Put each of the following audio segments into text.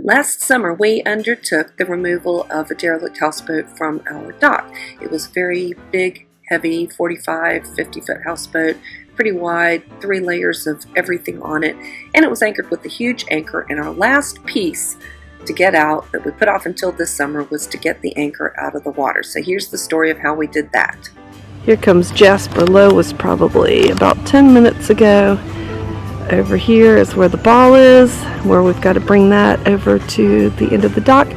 Last summer, we undertook the removal of a derelict houseboat from our dock. It was a very big, heavy, 45, 50-foot houseboat, pretty wide, 3 layers of everything on it, and it was anchored with a huge anchor, and our last piece to get out that we put off until this summer was to get the anchor out of the water. So here's the story of how we did that. Here comes Jasper. Low was probably about 10 minutes ago. Over here is where the ball is, where we've got to bring that over to the end of the dock,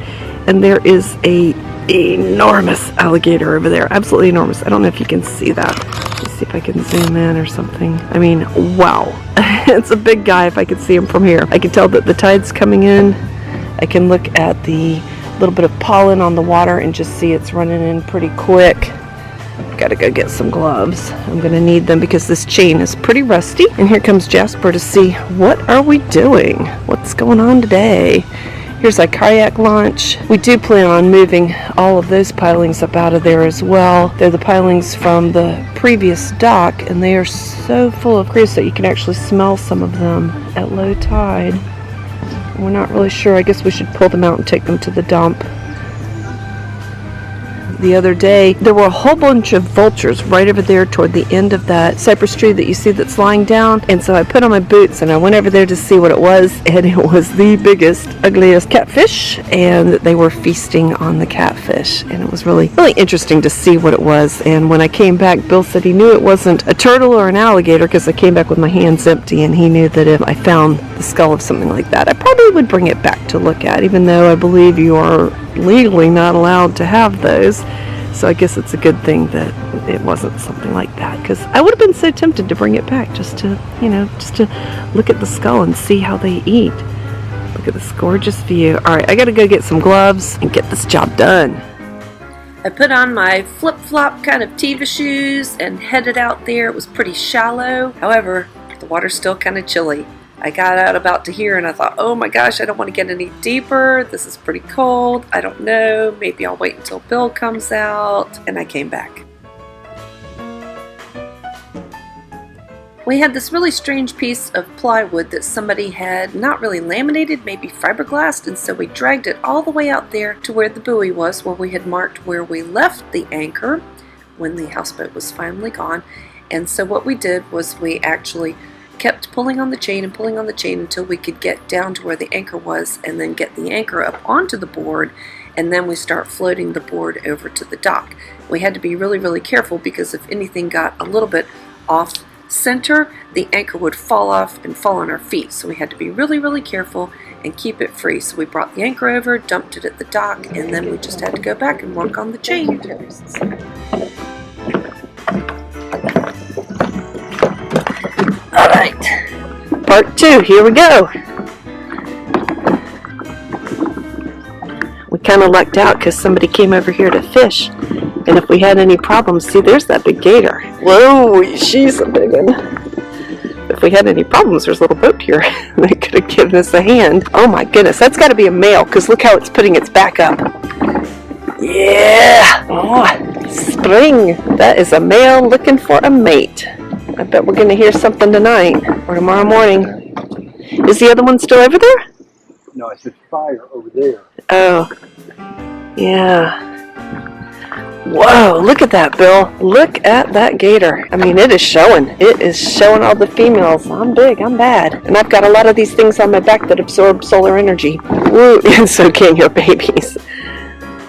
and there is a enormous alligator over there, absolutely enormous. I don't know if you can see that. Let's see if I can zoom in or something. I mean, wow. It's a big guy if I could see him from here. I can tell that the tide's coming in. I can look at the little bit of pollen on the water and just see it's running in pretty quick. Gotta go get some gloves. I'm gonna need them because this chain is pretty rusty. And here comes Jasper to see what are we doing? What's going on today? Here's our kayak launch. We do plan on moving all of those pilings up out of there as well. They're the pilings from the previous dock, and they are so full of creosote you can actually smell some of them at low tide. We're not really sure. I guess we should pull them out and take them to the dump. The other day, there were a whole bunch of vultures right over there toward the end of that cypress tree that you see that's lying down. And so I put on my boots and I went over there to see what it was. And it was the biggest, ugliest catfish. And they were feasting on the catfish. And it was really interesting to see what it was. And when I came back, Bill said he knew it wasn't a turtle or an alligator because I came back with my hands empty. And he knew that if I found the skull of something like that, I probably would bring it back to look at, even though I believe you are legally not allowed to have those. So I guess it's a good thing that it wasn't something like that, because I would have been so tempted to bring it back just to look at the skull and see how they eat. Look at this gorgeous view. All right, I gotta go get some gloves and get this job done. I put on my flip-flop kind of Teva shoes and headed out there. It was pretty shallow. However, the water's still kind of chilly. I got out about to here and I thought, oh my gosh, I don't want to get any deeper. This is pretty cold. I don't know. Maybe I'll wait until Bill comes out. And I came back. We had this really strange piece of plywood that somebody had not really laminated, maybe fiberglassed, and so we dragged it all the way out there to where the buoy was, where we had marked where we left the anchor when the houseboat was finally gone. And so what we did was we actually kept pulling on the chain and pulling on the chain until we could get down to where the anchor was, and then get the anchor up onto the board, and then we start floating the board over to the dock. We had to be really careful because if anything got a little bit off center, the anchor would fall off and fall on our feet. So we had to be really careful and keep it free. So we brought the anchor over, dumped it at the dock, and then we just had to go back and work on the chain. Alright, part 2, here we go. We kind of lucked out because somebody came over here to fish, and if we had any problems, see, there's that big gator. Whoa, she's a big one. If we had any problems, there's a little boat here. They could have given us a hand. Oh my goodness, that's got to be a male because look how it's putting its back up. Yeah, oh, spring. That is a male looking for a mate. I bet we're going to hear something tonight or tomorrow morning. Is the other one still over there? No, I said fire over there. Oh, yeah. Whoa, look at that, Bill. Look at that gator. I mean, it is showing. It is showing all the females. I'm big, I'm bad. And I've got a lot of these things on my back that absorb solar energy. Woo, and so can your babies.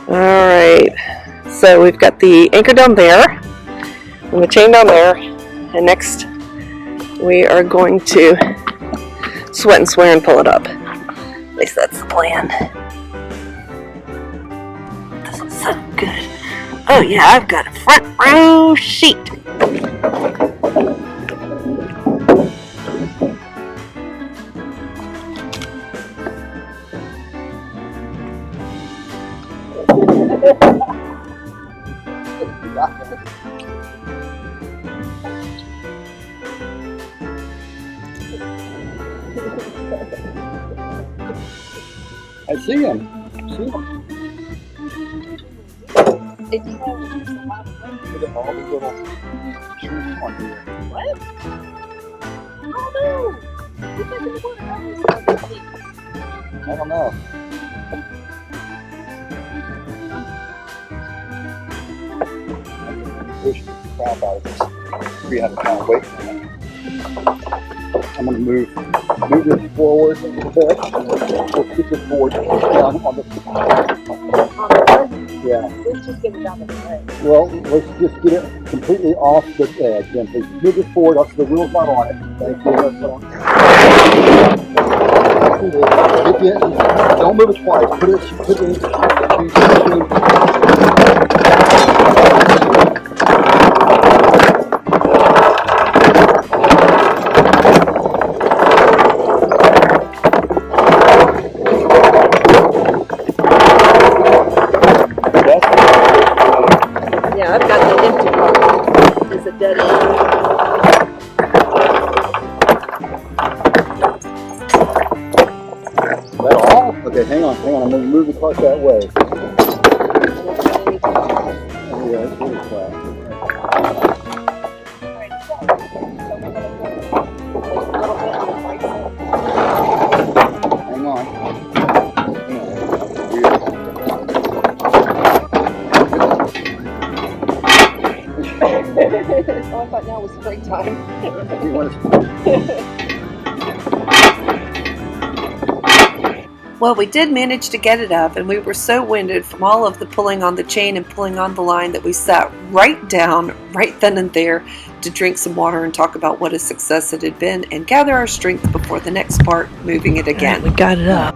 All right. So we've got the anchor down there and the chain down there. And next, we are going to sweat and swear and pull it up. At least that's the plan. This is so good. Oh yeah, I've got a front row seat. I see him. It Look at all the little trees on here. What? Oh no! It's like in the water. I don't know. Push the crap out of this 300-pound weight. I'm going to move this forward a little bit. We'll keep this board down on the. Yeah. Let's just get it down the way. Well, let's just get it completely off the edge. Then please move this forward up so the wheel's not on it. Thank you. Don't move it twice. Put it in. Yeah, I've got the empty part. It's a dead end. Is that all? Okay, hang on. I'm going to move the cart that way. Yeah, it's really flat. Hang on. Oh, I thought now was springtime. Well, we did manage to get it up, and we were so winded from all of the pulling on the chain and pulling on the line that we sat right down, right then and there, to drink some water and talk about what a success it had been and gather our strength before the next part, moving it again. We got it up.